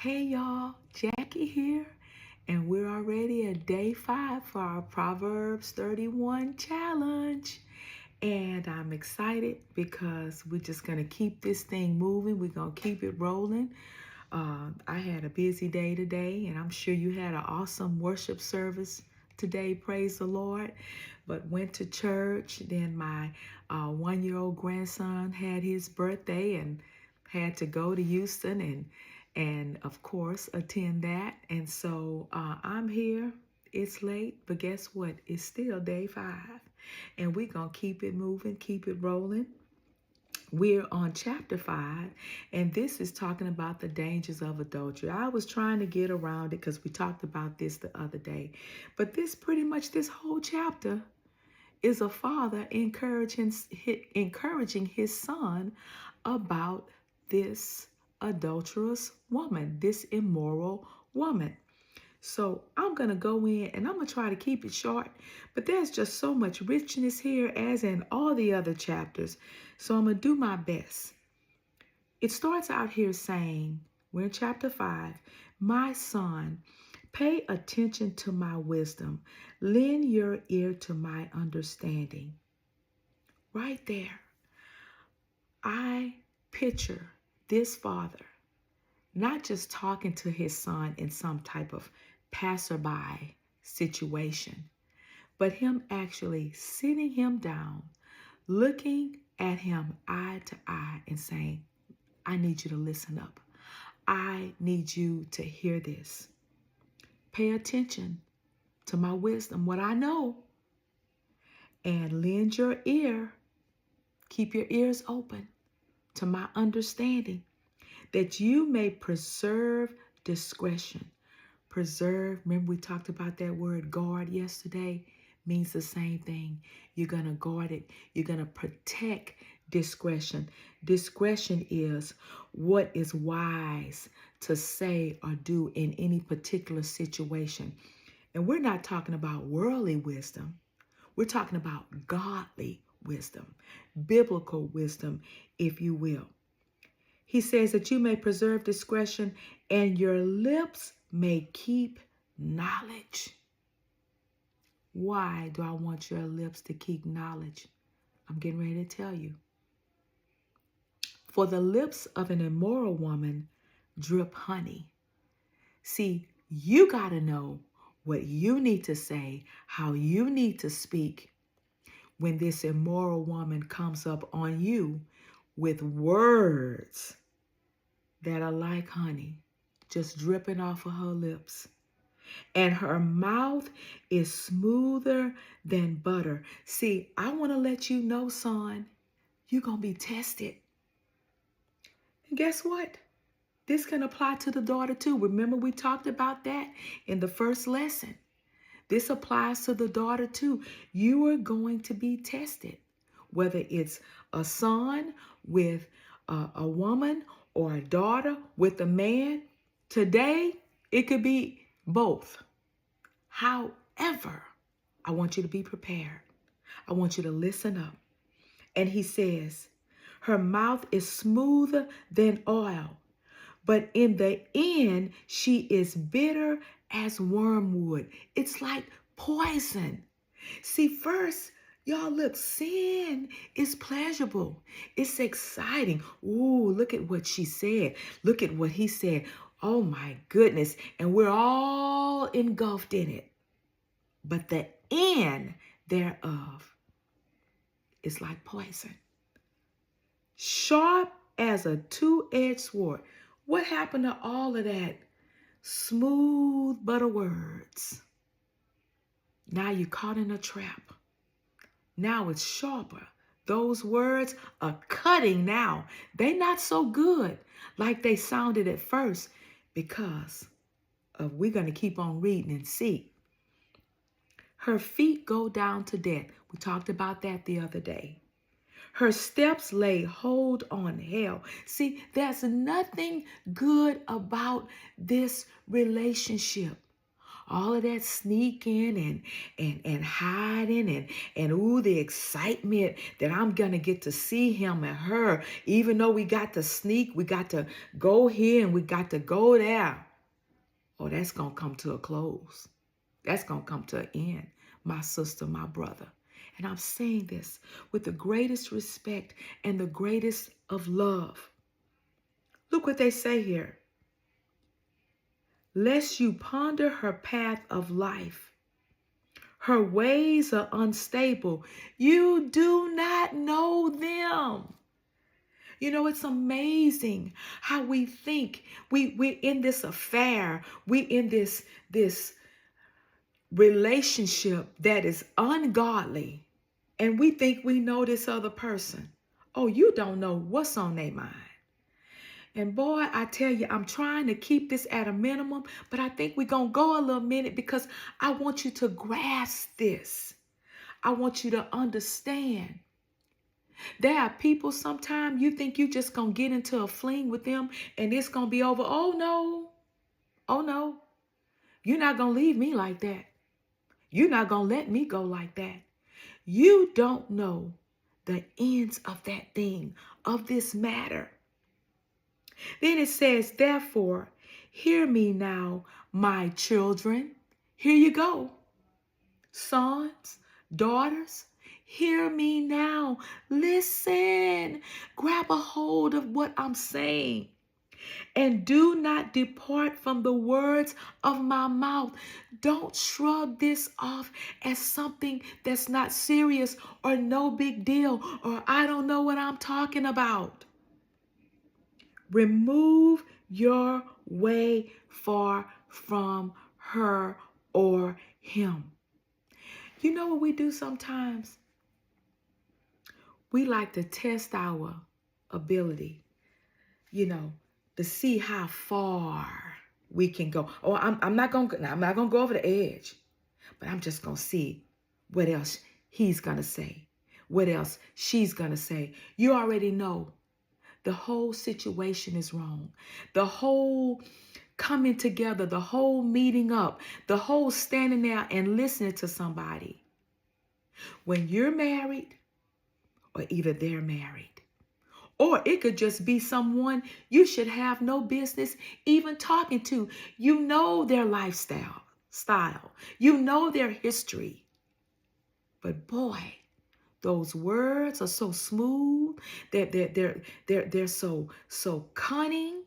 Hey y'all, Jackie here, and we're already at day 5 for our Proverbs 31 challenge. And I'm excited because we're just going to keep this thing moving. We're going to keep it rolling. I had a busy day today, and I'm sure you had an awesome worship service today. Praise the Lord. But went to church. Then my 1-year-old grandson had his birthday and had to go to Houston and of course attend that. And so I'm here. It's late, but guess what? It's still day 5, and we're gonna keep it moving, keep it rolling. We're on chapter 5, and this is talking about the dangers of adultery. I was trying to get around it because we talked about this the other day, but this whole chapter is a father encouraging his son about this adulterous woman, this immoral woman. So I'm going to go in and I'm going to try to keep it short, but there's just so much richness here as in all the other chapters. So I'm going to do my best. It starts out here saying, we're in chapter 5, my son, pay attention to my wisdom. Lend your ear to my understanding. Right there, I picture this father not just talking to his son in some type of passerby situation, but him actually sitting him down, looking at him eye to eye and saying, I need you to listen up. I need you to hear this. Pay attention to my wisdom, what I know, and lend your ear, keep your ears open to my understanding, that you may preserve discretion. Preserve, remember we talked about that word guard yesterday, means the same thing. You're going to guard it. You're going to protect discretion. Discretion is what is wise to say or do in any particular situation. And we're not talking about worldly wisdom. We're talking about godly wisdom, biblical wisdom, if you will. He says that you may preserve discretion and your lips may keep knowledge. Why do I want your lips to keep knowledge? I'm getting ready to tell you. For the lips of an immoral woman drip honey. See, you got to know what you need to say, how you need to speak when this immoral woman comes up on you with words that are like honey, just dripping off of her lips. And her mouth is smoother than butter. See, I want to let you know, son, you're going to be tested. And guess what? This can apply to the daughter too. Remember, we talked about that in the first lesson. This applies to the daughter too. You are going to be tested, whether it's a son with a woman or a daughter with a man. Today, it could be both. However, I want you to be prepared. I want you to listen up. And he says, her mouth is smoother than oil, but in the end, she is bitter as wormwood. It's like poison. See, first, y'all, look, sin is pleasurable. It's exciting. Ooh, look at what she said. Look at what he said. Oh my goodness. And we're all engulfed in it. But the end thereof is like poison. Sharp as a two-edged sword. What happened to all of that smooth butter words? Now you're caught in a trap. Now it's sharper. Those words are cutting now. They're not so good like they sounded at first because of, we're going to keep on reading and see. Her feet go down to death. We talked about that the other day. Her steps lay hold on hell. See, there's nothing good about this relationship. All of that sneaking and hiding and ooh, the excitement that I'm gonna get to see him and her, even though we got to sneak, we got to go here and we got to go there. Oh, that's gonna come to a close. That's gonna come to an end, my sister, my brother. And I'm saying this with the greatest respect and the greatest of love. Look what they say here. Lest you ponder her path of life. Her ways are unstable. You do not know them. You know, it's amazing how we think we're in this affair. We in this relationship that is ungodly. And we think we know this other person. Oh, you don't know what's on their mind. And boy, I tell you, I'm trying to keep this at a minimum, but I think we're going to go a little minute because I want you to grasp this. I want you to understand. There are people sometimes you think you just going to get into a fling with them and it's going to be over. Oh, no. Oh, no. You're not going to leave me like that. You're not going to let me go like that. You don't know the ends of that thing, of this matter. Then it says, therefore, hear me now, my children. Here you go. Sons, daughters, hear me now. Listen. Grab a hold of what I'm saying. And do not depart from the words of my mouth. Don't shrug this off as something that's not serious or no big deal or I don't know what I'm talking about. Remove your way far from her or him. You know what we do sometimes? We like to test our ability, to see how far we can go. Oh, I'm not gonna go over the edge, but I'm just gonna see what else he's gonna say, what else she's gonna say. You already know the whole situation is wrong. The whole coming together, the whole meeting up, the whole standing there and listening to somebody. When you're married, or either they're married, or it could just be someone you should have no business even talking to. You know their lifestyle, you know their history. But boy, those words are so smooth. They're so cunning.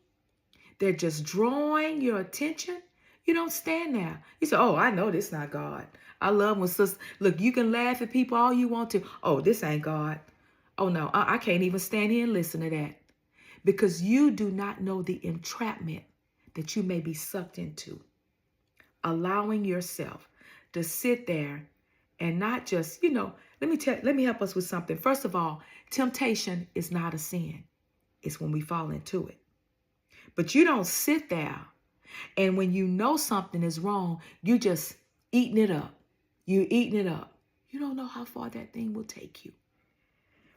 They're just drawing your attention. You don't stand there. You say, oh, I know this not God. I love when sisters, look, you can laugh at people all you want to. Oh, this ain't God. Oh, no, I can't even stand here and listen to that. Because you do not know the entrapment that you may be sucked into. Allowing yourself to sit there and not just, let me help us with something. First of all, temptation is not a sin. It's when we fall into it. But you don't sit there and when you know something is wrong, you just eating it up. You eating it up. You don't know how far that thing will take you.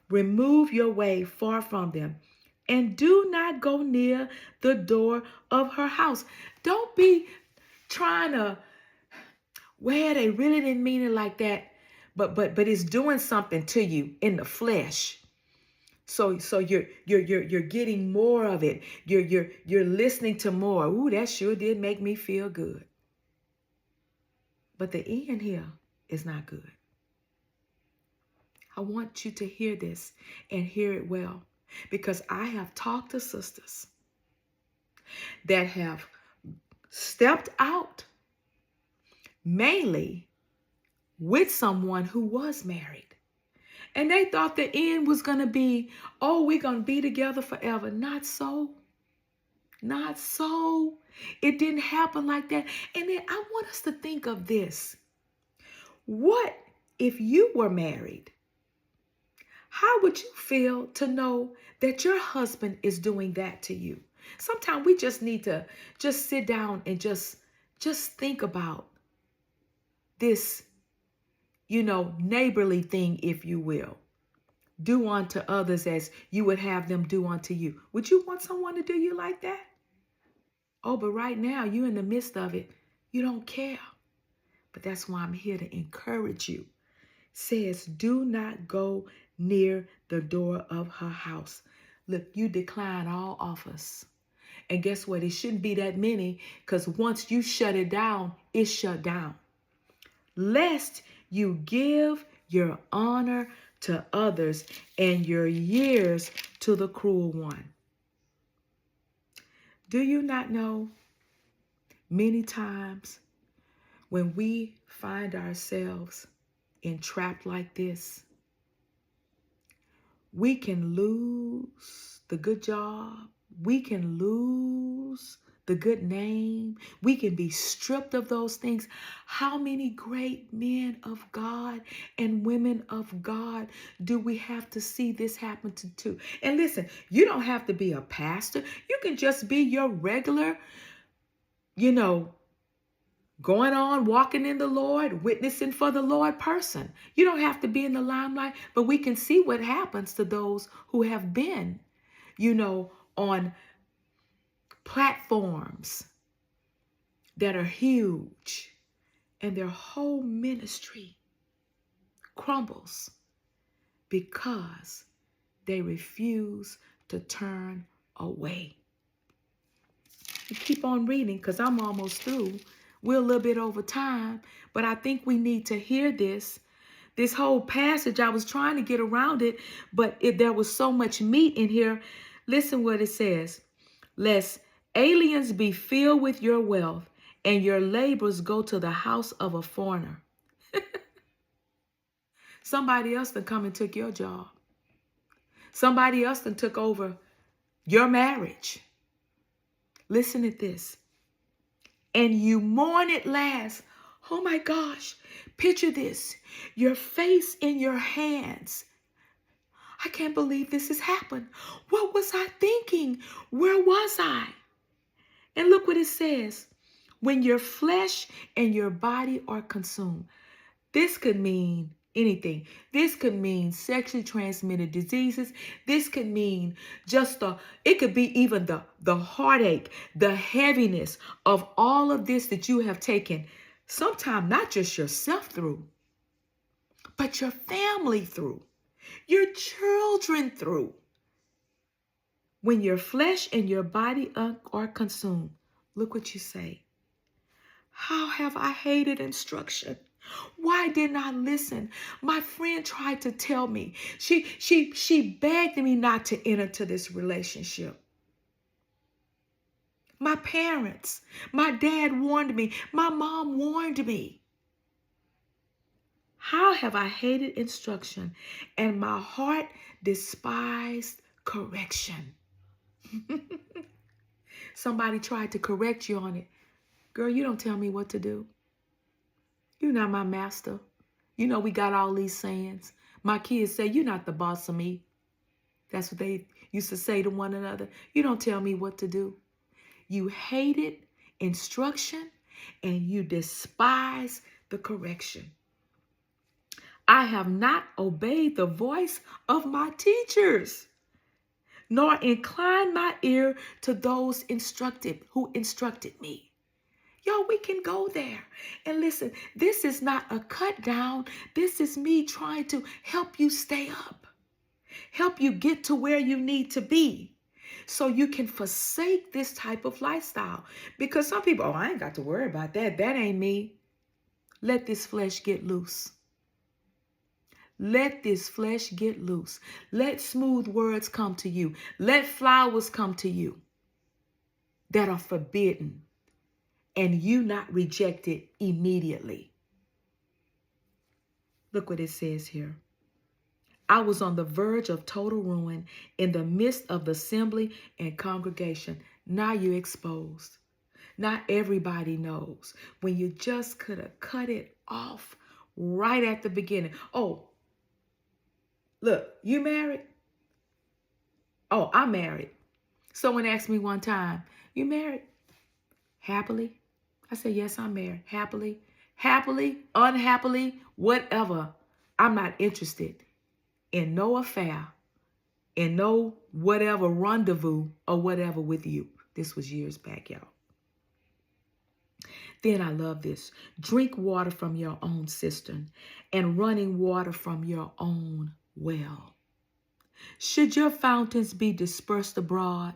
Remove your way far from them and do not go near the door of her house. Don't be trying to, well, they really didn't mean it like that, but it's doing something to you in the flesh. So you're getting more of it. You're listening to more. Ooh, that sure did make me feel good. But the end here is not good. I want you to hear this and hear it well, because I have talked to sisters that have stepped out mainly with someone who was married. And they thought the end was going to be, oh, we're going to be together forever. Not so. Not so. It didn't happen like that. And then I want us to think of this. What if you were married? How would you feel to know that your husband is doing that to you? Sometimes we just need to just sit down and just think about this, neighborly thing, if you will. Do unto others as you would have them do unto you. Would you want someone to do you like that? Oh, but right now you're in the midst of it. You don't care. But that's why I'm here to encourage you. Says, do not go near the door of her house. Look, you decline all offers. And guess what? It shouldn't be that many, because once you shut it down, it's shut down. Lest you give your honor to others and your years to the cruel one. Do you not know many times when we find ourselves entrapped like this, we can lose the good job. We can lose the good name. We can be stripped of those things. How many great men of God and women of God do we have to see this happen to? And listen, you don't have to be a pastor. You can just be your regular, going on, walking in the Lord, witnessing for the Lord person. You don't have to be in the limelight, but we can see what happens to those who have been, on platforms that are huge, and their whole ministry crumbles because they refuse to turn away. You keep on reading, because I'm almost through. We're a little bit over time, but I think we need to hear this. This whole passage, I was trying to get around it, but there was so much meat in here. Listen what it says. Lest aliens be filled with your wealth, and your labors go to the house of a foreigner. Somebody else done come and took your job. Somebody else done took over your marriage. Listen to this. And you mourn at last. Oh my gosh. Picture this. Your face in your hands. I can't believe this has happened. What was I thinking? Where was I? And look what it says. When your flesh and your body are consumed. This could mean anything. This could mean sexually transmitted diseases. This could mean it could be even the heartache, the heaviness of all of this that you have taken, sometimes not just yourself through, but your family through, your children through. When your flesh and your body are consumed, look what you say. How have I hated instruction? Why didn't I listen? My friend tried to tell me. She begged me not to enter into this relationship. My parents, my dad warned me. My mom warned me. How have I hated instruction, and my heart despised correction? Somebody tried to correct you on it. Girl, you don't tell me what to do. You're not my master. We got all these sayings. My kids say, you're not the boss of me. That's what they used to say to one another. You don't tell me what to do. You hated instruction and you despise the correction. I have not obeyed the voice of my teachers, nor inclined my ear to those who instructed me. Yo, we can go there. And listen, this is not a cut down. This is me trying to help you stay up, help you get to where you need to be so you can forsake this type of lifestyle. Because some people, I ain't got to worry about that. That ain't me. Let this flesh get loose. Let this flesh get loose. Let smooth words come to you. Let flowers come to you that are forbidden, and you not reject it immediately. Look what it says here. I was on the verge of total ruin in the midst of the assembly and congregation. Now you're exposed. Not everybody knows when you just could have cut it off right at the beginning. Oh, look, you married? Oh, I'm married. Someone asked me one time, you married? Happily? I said, yes, I'm married. Happily, unhappily, whatever. I'm not interested in no affair, in no whatever rendezvous or whatever with you. This was years back, y'all. Then I love this. Drink water from your own cistern and running water from your own well. Should your fountains be dispersed abroad,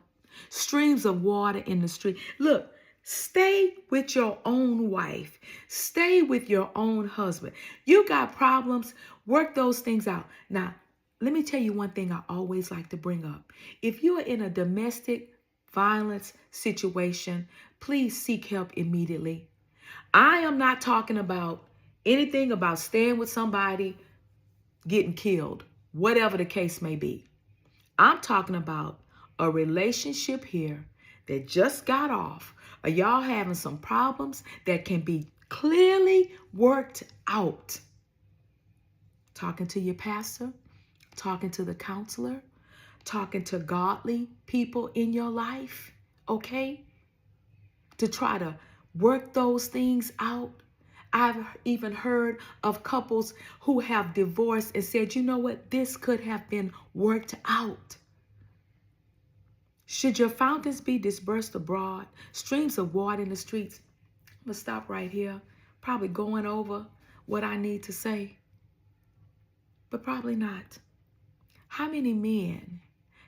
streams of water in the street? Look, stay with your own wife. Stay with your own husband. You got problems, work those things out. Now, let me tell you one thing I always like to bring up. If you are in a domestic violence situation, please seek help immediately. I am not talking about anything about staying with somebody, getting killed, whatever the case may be. I'm talking about a relationship here that just got off. Are y'all having some problems that can be clearly worked out? Talking to your pastor, talking to the counselor, talking to godly people in your life, okay? To try to work those things out. I've even heard of couples who have divorced and said, you know what, this could have been worked out. Should your fountains be dispersed abroad, streams of water in the streets? I'm going to stop right here, probably going over what I need to say, but probably not. How many men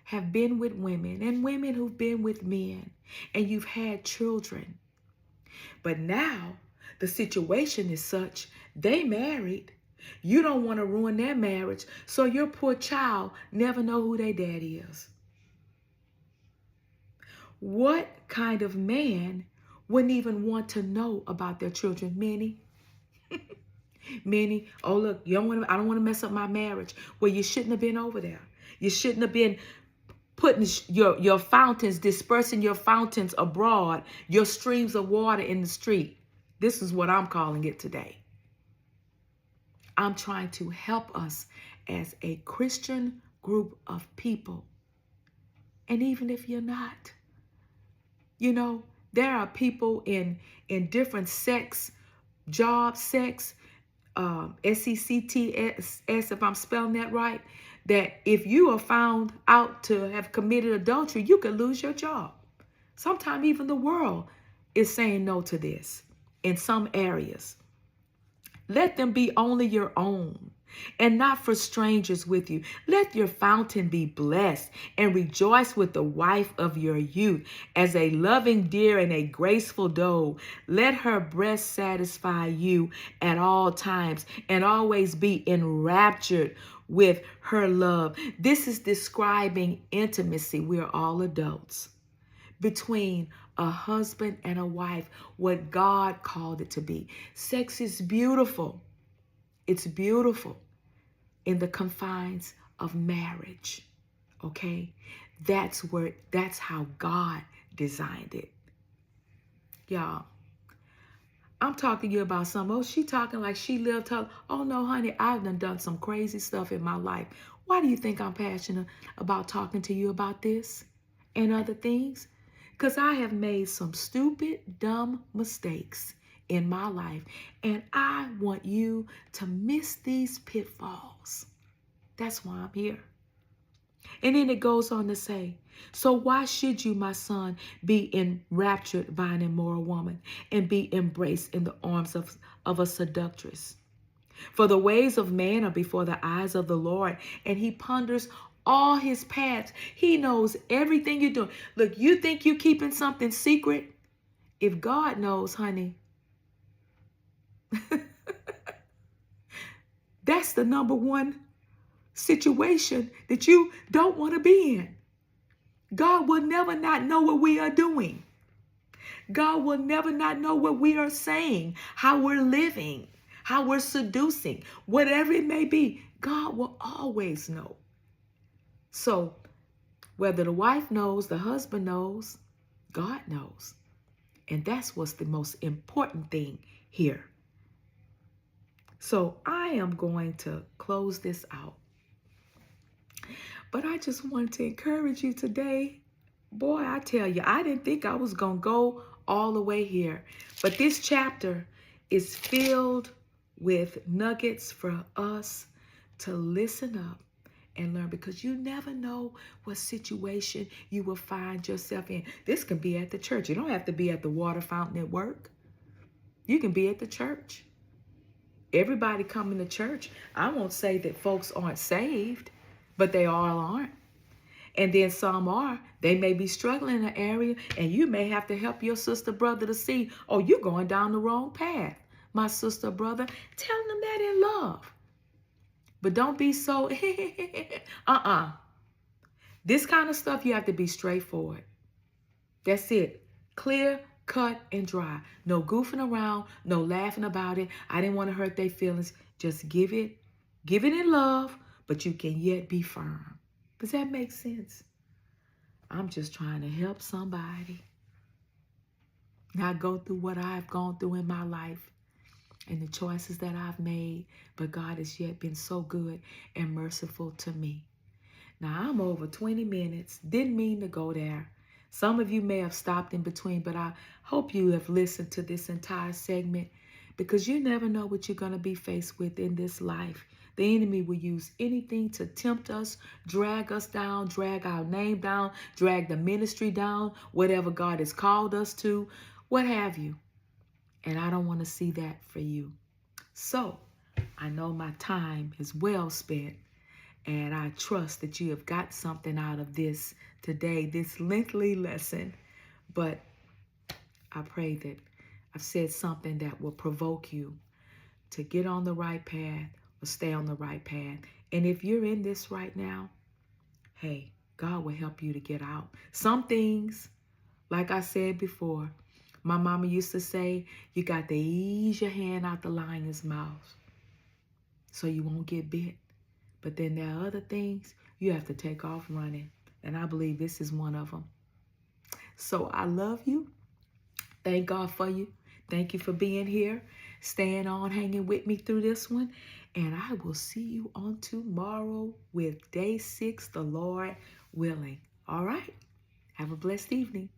have been with women and women who've been with men and you've had children, but now the situation is such, they married. You don't want to ruin their marriage, so your poor child never know who their daddy is. What kind of man wouldn't even want to know about their children? Many, oh look, I don't want to mess up my marriage. Well, you shouldn't have been over there. You shouldn't have been putting your fountains, dispersing your fountains abroad, your streams of water in the street. This is what I'm calling it today. I'm trying to help us as a Christian group of people. And even if you're not, you know, there are people in different sex, job, sex, SECTS, if I'm spelling that right, that if you are found out to have committed adultery, you could lose your job. Sometimes even the world is saying no to this in some areas. Let them be only your own and not for strangers with you. Let your fountain be blessed and rejoice with the wife of your youth as a loving deer and a graceful doe. Let her breast satisfy you at all times and always be enraptured with her love. This is describing intimacy. We are all adults. Between a husband and a wife, what God called it to be. Sex is beautiful. It's beautiful in the confines of marriage. Okay? That's how God designed it. Y'all, I'm talking to you about something. Oh, she talking like she lived her. Oh no, honey, I've done some crazy stuff in my life. Why do you think I'm passionate about talking to you about this and other things? Because I have made some stupid, dumb mistakes in my life. And I want you to miss these pitfalls. That's why I'm here. And then it goes on to say, so why should you, my son, be enraptured by an immoral woman and be embraced in the arms of a seductress? For the ways of man are before the eyes of the Lord, and he ponders all his paths. He knows everything you're doing. Look, you think you're keeping something secret? If God knows, honey, that's the number one situation that you don't want to be in. God will never not know what we are doing. God will never not know what we are saying, how we're living, how we're seducing, whatever it may be. God will always know. So whether the wife knows, the husband knows, God knows. And that's what's the most important thing here. So I am going to close this out. But I just wanted to encourage you today. Boy, I tell you, I didn't think I was going to go all the way here. But this chapter is filled with nuggets for us to listen up and learn, because you never know what situation you will find yourself in. This can be at the church. You don't have to be at the water fountain at work. You can be at the church. Everybody coming to church. I won't say that folks aren't saved, but they all aren't. And then some are. They may be struggling in an area, and you may have to help your sister, brother to see, oh, you're going down the wrong path. My sister, brother, tell them that in love. But don't be so, This kind of stuff, you have to be straightforward. That's it. Clear, cut, and dry. No goofing around, no laughing about it. I didn't want to hurt their feelings. Just give it in love, but you can yet be firm. Does that make sense? I'm just trying to help somebody not go through what I've gone through in my life and the choices that I've made, but God has yet been so good and merciful to me. Now, I'm over 20 minutes. Didn't mean to go there. Some of you may have stopped in between, but I hope you have listened to this entire segment, because you never know what you're going to be faced with in this life. The enemy will use anything to tempt us, drag us down, drag our name down, drag the ministry down, whatever God has called us to, what have you. And I don't want to see that for you. So I know my time is well spent, and I trust that you have got something out of this today, this lengthy lesson. But I pray that I've said something that will provoke you to get on the right path or stay on the right path. And if you're in this right now, hey, God will help you to get out. Some things, like I said before, my mama used to say, you got to ease your hand out the lion's mouth so you won't get bit. But then there are other things you have to take off running. And I believe this is one of them. So I love you. Thank God for you. Thank you for being here, staying on, hanging with me through this one. And I will see you on tomorrow with day 6, the Lord willing. All right? Have a blessed evening.